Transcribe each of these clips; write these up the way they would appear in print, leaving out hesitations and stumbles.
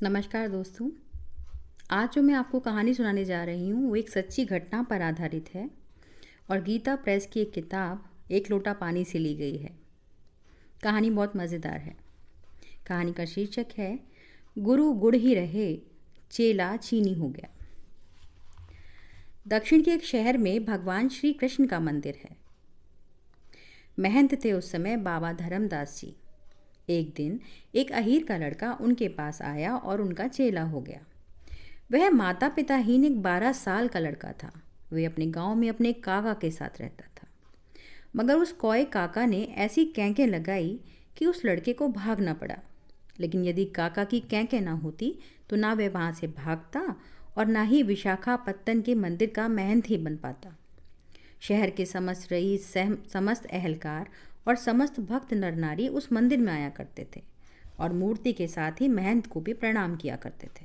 नमस्कार दोस्तों। आज जो मैं आपको कहानी सुनाने जा रही हूँ वो एक सच्ची घटना पर आधारित है और गीता प्रेस की एक किताब एक लोटा पानी से ली गई है। कहानी बहुत मज़ेदार है। कहानी का शीर्षक है गुरु गुड़ ही रहे, चेला चीनी हो गया। दक्षिण के एक शहर में भगवान श्री कृष्ण का मंदिर है। महंत थे उस समय बाबा धर्मदास जी। एक दिन एक अहीर का लड़का उनके पास आया और उनका चेला हो गया। वह माता पिताहीन एक 12 साल का लड़का था। वे अपने गांव में अपने काका के साथ रहता था, मगर उस कौए काका ने ऐसी कैंकें लगाई कि उस लड़के को भागना पड़ा। लेकिन यदि काका की कैंकें ना होती तो ना वह वहाँ से भागता और ना ही विशाखापत्तन के मंदिर का महंत ही बन पाता। शहर के समस्त रईस, समस्त अहलकार और समस्त भक्त नर नारी उस मंदिर में आया करते थे और मूर्ति के साथ ही महंत को भी प्रणाम किया करते थे।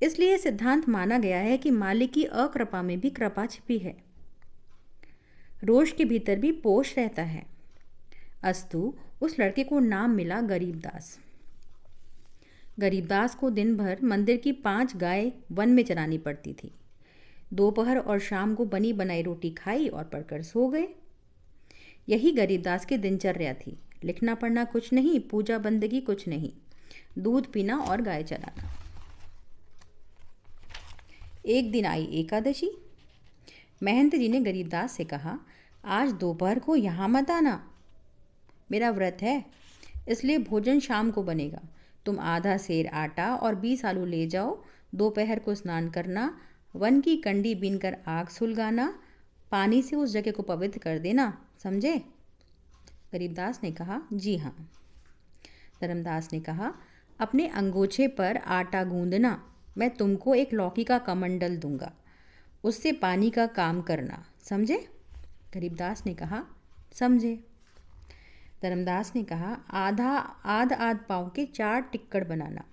इसलिए सिद्धांत माना गया है कि मालिक की अकृपा में भी कृपा छिपी है। रोष के भीतर भी पोष रहता है। अस्तु उस लड़के को नाम मिला गरीबदास। गरीबदास को दिन भर मंदिर की 5 गाय वन में चरानी पड़ती थी। दोपहर और शाम को बनी बनाई रोटी खाई और पढ़कर सो गए। यही गरीबदास की दिनचर्या थी। लिखना पढ़ना कुछ नहीं, पूजा बंदगी कुछ नहीं, दूध पीना और गाय चराना। एक दिन आई एकादशी। महंत जी ने गरीबदास से कहा, आज दोपहर को यहाँ मत आना, मेरा व्रत है, इसलिए भोजन शाम को बनेगा। तुम आधा सेर आटा और 20 आलू ले जाओ। दोपहर को स्नान करना, वन की कंडी बीनकर आग सुलगाना, पानी से उस जगह को पवित्र कर देना, समझे? गरीबदास ने कहा, जी हाँ। धर्मदास ने कहा, अपने अंगोछे पर आटा गूंदना, मैं तुमको एक लौकी का कमंडल दूंगा, उससे पानी का काम करना, समझे? गरीबदास ने कहा, समझे। धर्मदास ने कहा, आध पाव के 4 टिक्कड़ बनाना,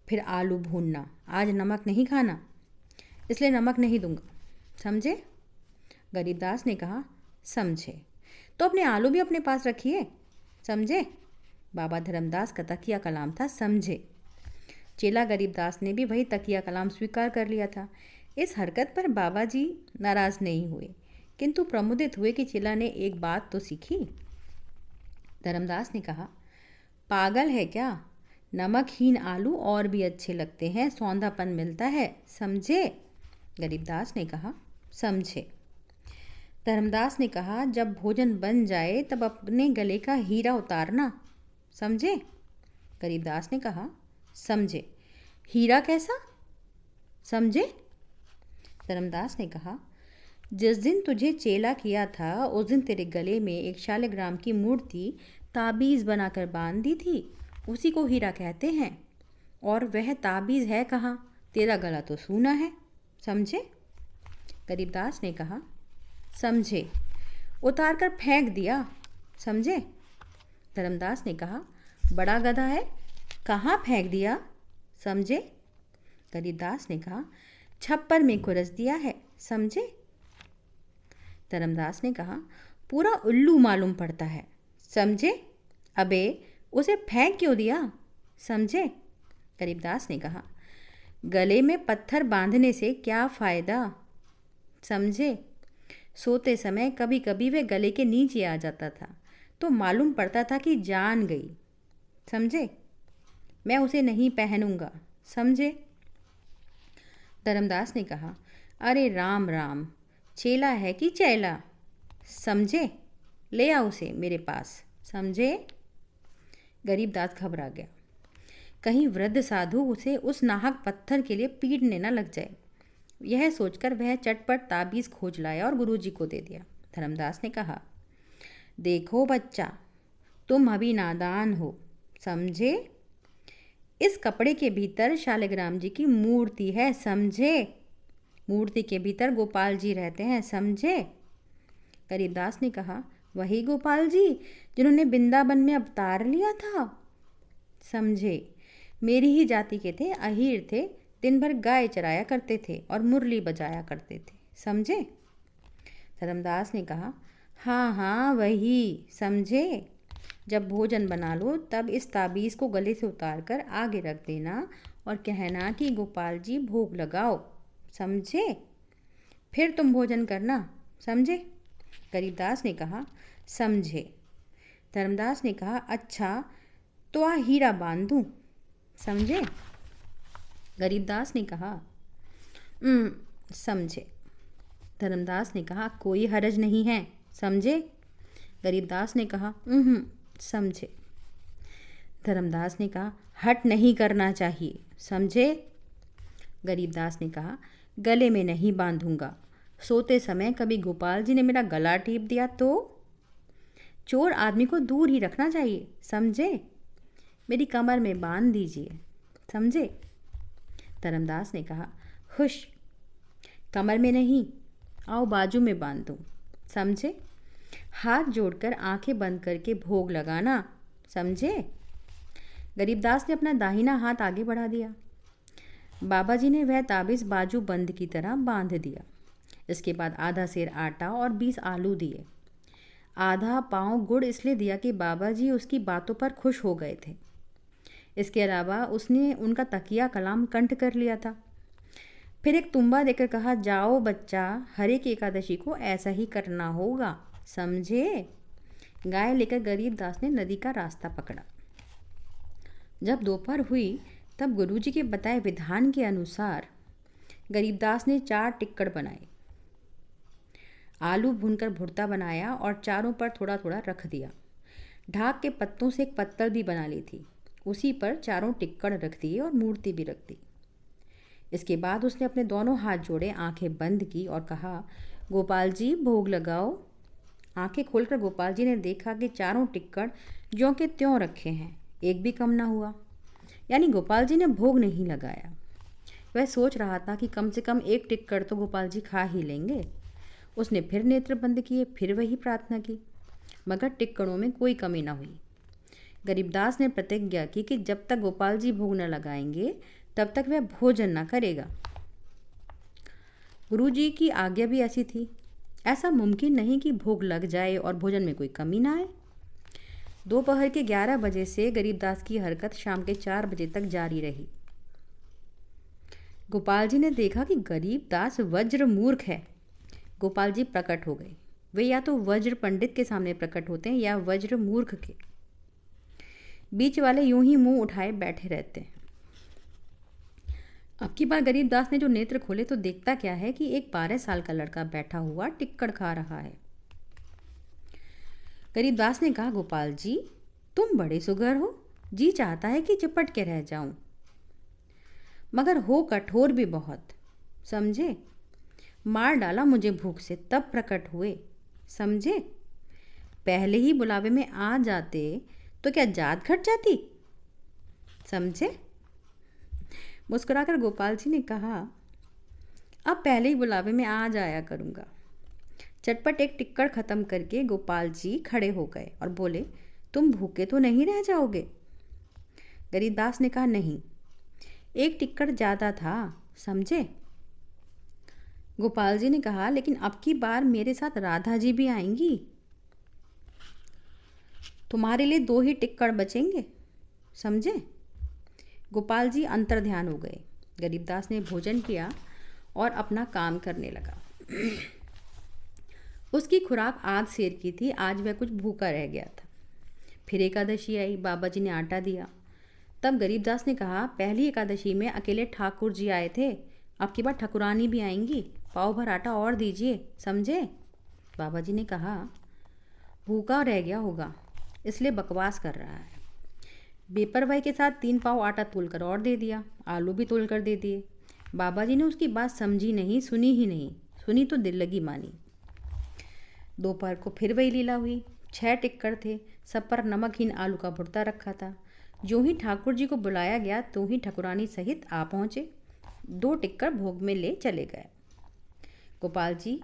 फिर आलू भूनना। आज नमक नहीं खाना, इसलिए नमक नहीं दूंगा, समझे? गरीबदास ने कहा, समझे। तो अपने आलू भी अपने पास रखिए, समझे? बाबा धर्मदास का तकिया कलाम था, समझे। चेला गरीबदास ने भी वही तकिया कलाम स्वीकार कर लिया था। इस हरकत पर बाबा जी नाराज नहीं हुए, किंतु प्रमुदित हुए कि चेला ने एक बात तो सीखी। धर्मदास ने कहा, पागल है क्या? नमकहीन आलू और भी अच्छे लगते हैं, सौंधापन मिलता है, समझे? गरीबदास ने कहा, समझे। धर्मदास ने कहा, जब भोजन बन जाए तब अपने गले का हीरा उतारना, समझे? गरीबदास ने कहा, समझे। हीरा कैसा, समझे? धर्मदास ने कहा, जिस दिन तुझे चेला किया था उस दिन तेरे गले में एक शालिग्राम की मूर्ति ताबीज़ बनाकर बांध दी थी, उसी को हीरा कहते हैं। और वह ताबीज़ है कहाँ? तेरा गला तो सूना है, समझे? गरीबदास ने कहा, समझे। उतार कर फेंक दिया, समझे? धर्मदास ने कहा, बड़ा गधा है, कहाँ फेंक दिया, समझे? गरीबदास ने कहा, छप्पर में खुरस दिया है, समझे? धर्मदास ने कहा, पूरा उल्लू मालूम पड़ता है, समझे? अबे उसे फेंक क्यों दिया, समझे? गरीबदास ने कहा, गले में पत्थर बांधने से क्या फ़ायदा, समझे? सोते समय कभी कभी वह गले के नीचे आ जाता था तो मालूम पड़ता था कि जान गई, समझे? मैं उसे नहीं पहनूंगा, समझे? धर्मदास ने कहा, अरे राम राम, चेला है कि चैला, समझे? ले आ उसे मेरे पास, समझे? गरीबदास घबरा गया, कहीं वृद्ध साधु उसे उस नाहक पत्थर के लिए पीटने न लग जाए। यह सोचकर वह चटपट ताबीज़ खोज लाया और गुरुजी को दे दिया। धर्मदास ने कहा, देखो बच्चा, तुम अभी नादान हो, समझे? इस कपड़े के भीतर शालिग्राम जी की मूर्ति है, समझे? मूर्ति के भीतर गोपाल जी रहते हैं, समझे? गरीबदास ने कहा, वही गोपाल जी जिन्होंने वृंदावन में अवतार लिया था, समझे? मेरी ही जाति के थे, अहीर थे, दिन भर गाय चराया करते थे और मुरली बजाया करते थे, समझे? धर्मदास ने कहा, हाँ हाँ वही, समझे? जब भोजन बना लो तब इस ताबीज़ को गले से उतार कर आगे रख देना और कहना कि गोपाल जी भोग लगाओ, समझे? फिर तुम भोजन करना, समझे? गरीबदास ने कहा, समझे। धर्मदास ने कहा, अच्छा तो आ हीरा बांध दूँ, समझे? गरीबदास ने कहा, समझे। धर्मदास ने कहा, कोई हरज नहीं है, समझे? गरीबदास ने कहा, समझे। धर्मदास ने कहा, हट नहीं करना चाहिए, समझे? गरीबदास ने कहा, गले में नहीं बांधूंगा। सोते समय कभी गोपाल जी ने मेरा गला टीप दिया तो? चोर आदमी को दूर ही रखना चाहिए, समझे? मेरी कमर में बांध दीजिए, समझे? धर्मदास ने कहा, खुश, कमर में नहीं, आओ बाजू में बांध दूँ, समझे? हाथ जोड़कर आंखें बंद करके भोग लगाना, समझे? गरीबदास ने अपना दाहिना हाथ आगे बढ़ा दिया। बाबा जी ने वह ताबीज़ बाजू बंद की तरह बांध दिया। इसके बाद आधा सेर आटा और 20 आलू दिए। आधा पाँव गुड़ इसलिए दिया कि बाबा जी उसकी बातों पर खुश हो गए थे। इसके अलावा उसने उनका तकिया कलाम कंठ कर लिया था। फिर एक तुम्बा देकर कहा, जाओ बच्चा, हर एक एकादशी को ऐसा ही करना होगा, समझे? गाय लेकर गरीबदास ने नदी का रास्ता पकड़ा। जब दोपहर हुई तब गुरुजी के बताए विधान के अनुसार गरीबदास ने 4 टिक्कड़ बनाए। आलू भूनकर भुर्ता बनाया और चारों पर थोड़ा थोड़ा रख दिया। ढाक के पत्तों से एक पत्तल भी बना ली थी, उसी पर चारों टिक्कड़ रख दिए और मूर्ति भी रख दी। इसके बाद उसने अपने दोनों हाथ जोड़े, आंखें बंद की और कहा, गोपाल जी भोग लगाओ। आंखें खोलकर गोपाल जी ने देखा कि चारों टिक्कड़ ज्यों के त्यों रखे हैं, एक भी कम ना हुआ। यानी गोपाल जी ने भोग नहीं लगाया। वह सोच रहा था कि कम से कम एक टिक्कड़ तो गोपाल जी खा ही लेंगे। उसने फिर नेत्र बंद किए, फिर वही प्रार्थना की, मगर टिक्कड़ों में कोई कमी न हुई। गरीबदास ने प्रतिज्ञा की कि जब तक गोपाल जी भोग न लगाएंगे तब तक वह भोजन न करेगा। गुरुजी की आज्ञा भी ऐसी थी। ऐसा मुमकिन नहीं कि भोग लग जाए और भोजन में कोई कमी ना आए। दोपहर के 11 बजे से गरीबदास की हरकत शाम के 4 बजे तक जारी रही। गोपाल जी ने देखा कि गरीबदास वज्र मूर्ख है। गोपाल जी प्रकट हो गए। वे या तो वज्र पंडित के सामने प्रकट होते हैं या वज्र मूर्ख के। बीच वाले यूं ही मुंह उठाए बैठे रहते हैं। अब की बार गरीबदास ने जो नेत्र खोले तो देखता क्या है कि एक 12 साल का लड़का बैठा हुआ टिक्कड़ खा रहा है। गरीबदास ने कहा, गोपाल जी तुम बड़े सुघर हो, जी चाहता है कि चिपट के रह जाऊं, मगर हो कठोर भी बहुत, समझे? मार डाला मुझे भूख से तब प्रकट हुए, समझे? पहले ही बुलावे में आ जाते तो क्या जात घट जाती, समझे? मुस्कुराकर गोपाल जी ने कहा, अब पहले ही बुलावे में आ जाया करूँगा। चटपट एक टिक्कड़ ख़त्म करके गोपाल जी खड़े हो गए और बोले, तुम भूखे तो नहीं रह जाओगे? गरीबदास ने कहा, नहीं, एक टिक्कड़ ज़्यादा था, समझे? गोपाल जी ने कहा, लेकिन अब की बार मेरे साथ राधा जी भी आएंगी, तुम्हारे लिए 2 ही टिक्कड़ बचेंगे, समझे? गोपाल जी अंतर्ध्यान हो गए। गरीबदास ने भोजन किया और अपना काम करने लगा। उसकी खुराक आध सेर की थी, आज वह कुछ भूखा रह गया था। फिर एकादशी आई, बाबा जी ने आटा दिया। तब गरीबदास ने कहा, पहली एकादशी में अकेले ठाकुर जी आए थे, अब की बार ठकुरानी भी आएंगी, पाव भर आटा और दीजिए, समझे? बाबा जी ने कहा, भूखा रह गया होगा इसलिए बकवास कर रहा है। बेपरवाही के साथ 3 पाव आटा तोलकर और दे दिया, आलू भी तोल कर दे दिए। बाबा जी ने उसकी बात समझी नहीं, सुनी ही नहीं, सुनी तो दिल लगी मानी। दोपहर को फिर वही लीला हुई। 6 टिक्कड़ थे, सब पर नमकहीन आलू का भुर्ता रखा था। जो ही ठाकुर जी को बुलाया गया तो ही ठकुरानी सहित आ पहुँचे। 2 टिक्कड़ भोग में ले चले गए। गोपाल जी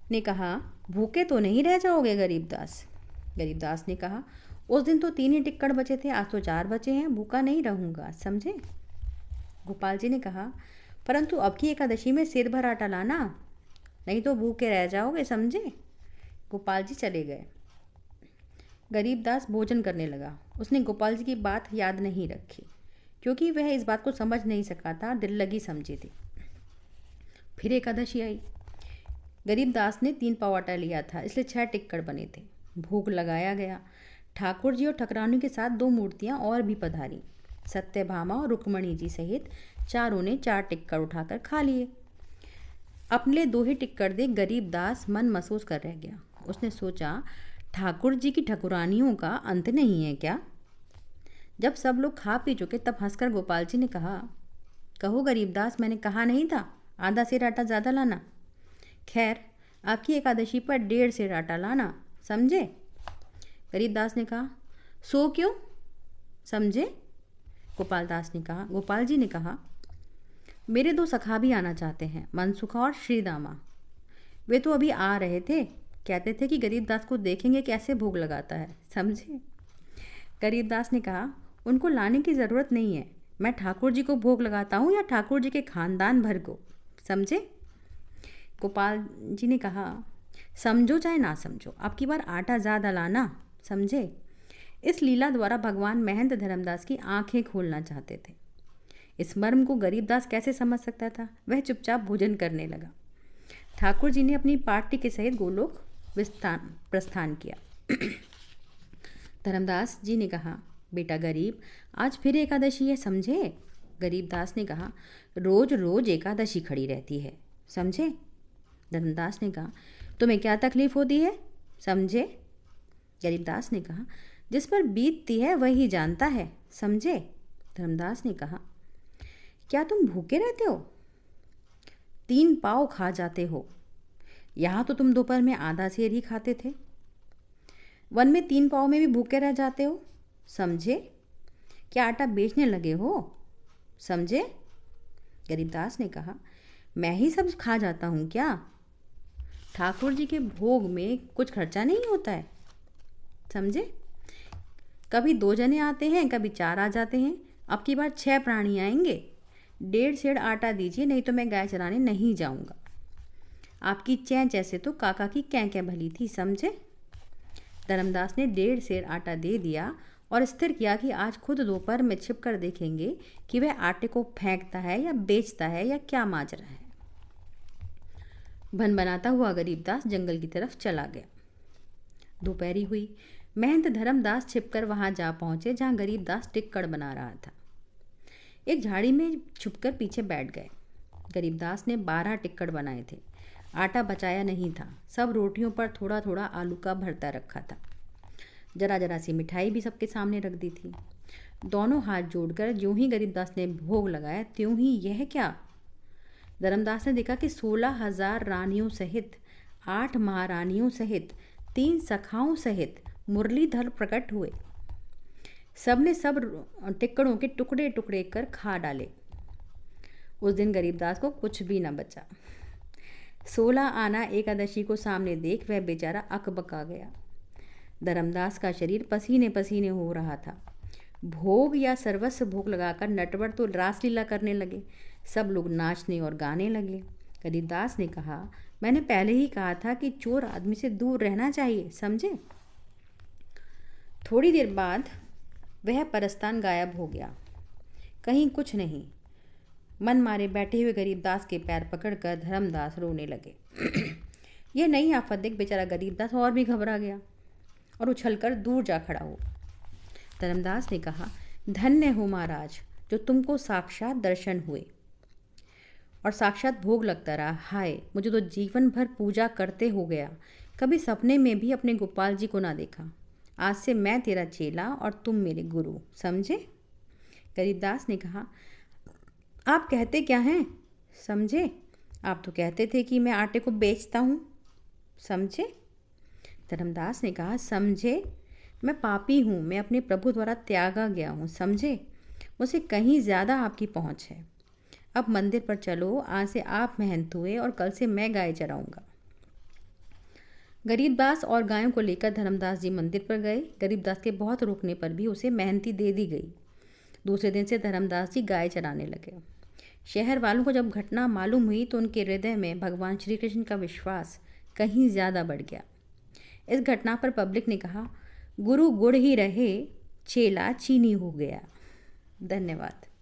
ने कहा, भूखे तो नहीं रह जाओगे गरीबदास? गरीबदास ने कहा, उस दिन तो 3 ही टिक्कड़ बचे थे, आज तो 4 बचे हैं, भूखा नहीं रहूँगा, समझे? गोपाल जी ने कहा, परंतु अब की एकादशी में सिर भर आटा लाना, नहीं तो भूखे रह जाओगे, समझे? गोपाल जी चले गए। गरीबदास भोजन करने लगा। उसने गोपाल जी की बात याद नहीं रखी क्योंकि वह इस बात को समझ नहीं सका था, दिल लगी समझी थी। फिर एकादशी आई। गरीबदास ने 3 पाव आटा लिया था, इसलिए 6 टिक्कड़ बने थे। भोग लगाया गया। ठाकुर जी और ठकुरानी के साथ 2 मूर्तियां और भी पधारी। सत्यभामा और रुक्मणी जी सहित चारों ने 4 टिक्कड़ उठाकर खा लिए। अपने 2 ही टिक्कड़ देख गरीबदास मन महसूस कर रह गया। उसने सोचा, ठाकुर जी की ठकुरानियों का अंत नहीं है क्या? जब सब लोग खा पी चुके तब हंसकर गोपाल जी ने कहा, कहो गरीबदास, मैंने कहा नहीं था आधा सेर आटा ज़्यादा लाना। खैर, आपकी एकादशी पर 1.5 सेर आटा लाना, समझे? गरीबदास ने कहा, सो क्यों? समझे? गोपाल जी ने कहा, मेरे 2 सखा भी आना चाहते हैं, मनसुखा और श्रीदामा। वे तो अभी आ रहे थे, कहते थे कि गरीबदास को देखेंगे कैसे भोग लगाता है, समझे? गरीबदास ने कहा, उनको लाने की ज़रूरत नहीं है, मैं ठाकुर जी को भोग लगाता हूँ या ठाकुर जी के खानदान भर को, समझे? गोपाल जी ने कहा, समझो चाहे ना समझो, अब की बार आटा ज़्यादा लाना, समझे? इस लीला द्वारा भगवान महंत धर्मदास की आंखें खोलना चाहते थे। इस मर्म को गरीबदास कैसे समझ सकता था? वह चुपचाप भोजन करने लगा। ठाकुर जी ने अपनी पार्टी के सहित गोलोक प्रस्थान किया। धर्मदास जी ने कहा, बेटा गरीब, आज फिर एकादशी है, समझे? गरीबदास ने कहा, रोज रोज एकादशी खड़ी रहती है, समझे? धर्मदास ने कहा, तुम्हें क्या तकलीफ होती है, समझे? गरीबदास ने कहा, जिस पर बीतती है वही जानता है, समझे? धर्मदास ने कहा, क्या तुम भूखे रहते हो? 3 पाव खा जाते हो। यहाँ तो तुम दोपहर में आधा सेर ही खाते थे। वन में 3 पाव में भी भूखे रह जाते हो, समझे? क्या आटा बेचने लगे हो, समझे? गरीबदास ने कहा, मैं ही सब खा जाता हूँ क्या? ठाकुर जी के भोग में कुछ खर्चा नहीं होता है, समझे? कभी 2 जने आते हैं, कभी 4 आ जाते हैं, अब की बार 6 प्राणी आएंगे। 1.5 सेर आटा दीजिए, नहीं तो मैं गाय चराने नहीं जाऊंगा। आपकी चैं जैसे तो काका की कैं भली थी, समझे? धर्मदास ने 1.5 सेर आटा दे दिया और स्थिर किया कि आज खुद दोपहर में छिप कर देखेंगे कि वह आटे को फेंकता है या बेचता है या क्या माजरा है। भन बनाता हुआ गरीबदास जंगल की तरफ चला गया। दोपहरी हुई। महंत धर्मदास छिपकर वहां जा पहुंचे जहां गरीबदास टिक्कड़ बना रहा था। एक झाड़ी में छुपकर पीछे बैठ गए। गरीबदास ने 12 टिक्कड़ बनाए थे। आटा बचाया नहीं था, सब रोटियों पर थोड़ा थोड़ा आलू का भरता रखा था। जरा जरा सी मिठाई भी सबके सामने रख दी थी। दोनों हाथ जोड़कर ज्यों ही गरीबदास ने भोग लगाया त्यों ही यह क्या, धर्मदास ने देखा कि 16,000 रानियों सहित 8 महारानियों सहित 3 सखाओं सहित मुरलीधर प्रकट हुए। सबने सब टिक्कड़ों के टुकड़े टुकड़े कर खा डाले। उस दिन गरीबदास को कुछ भी न बचा। 16 आना एकादशी को सामने देख वह बेचारा अकबका गया। धर्मदास का शरीर पसीने पसीने हो रहा था। भोग या सर्वस्व भोग लगाकर नटवर तो रासलीला करने लगे। सब लोग नाचने और गाने लगे। गरीबदास ने कहा, मैंने पहले ही कहा था कि चोर आदमी से दूर रहना चाहिए, समझे? थोड़ी देर बाद वह परस्तान गायब हो गया। कहीं कुछ नहीं। मन मारे बैठे हुए गरीबदास के पैर पकड़कर धर्मदास रोने लगे। यह नई आफत देख बेचारा गरीबदास और भी घबरा गया और उछलकर दूर जा खड़ा हुआ। धर्मदास ने कहा, धन्य हो महाराज जो तुमको साक्षात दर्शन हुए और साक्षात भोग लगता रहा। हाय, मुझे तो जीवन भर पूजा करते हो गया, कभी सपने में भी अपने गोपाल जी को ना देखा। आज से मैं तेरा चेला और तुम मेरे गुरु, समझे? गरीबदास ने कहा, आप कहते क्या हैं, समझे? आप तो कहते थे कि मैं आटे को बेचता हूँ, समझे? धर्मदास ने कहा, समझे, मैं पापी हूँ, मैं अपने प्रभु द्वारा त्यागा गया हूँ, समझे? मुझसे कहीं ज़्यादा आपकी पहुँच है। अब मंदिर पर चलो, आज से आप महंत हुए और कल से मैं गाय चराऊँगा। गरीबदास और गायों को लेकर धर्मदास जी मंदिर पर गए। गरीबदास के बहुत रोकने पर भी उसे मेहनती दे दी गई। दूसरे दिन से धर्मदास जी गाय चराने लगे। शहर वालों को जब घटना मालूम हुई तो उनके हृदय में भगवान श्री कृष्ण का विश्वास कहीं ज़्यादा बढ़ गया। इस घटना पर पब्लिक ने कहा, गुरु गुड़ ही रहे, चेला चीनी हो गया। धन्यवाद।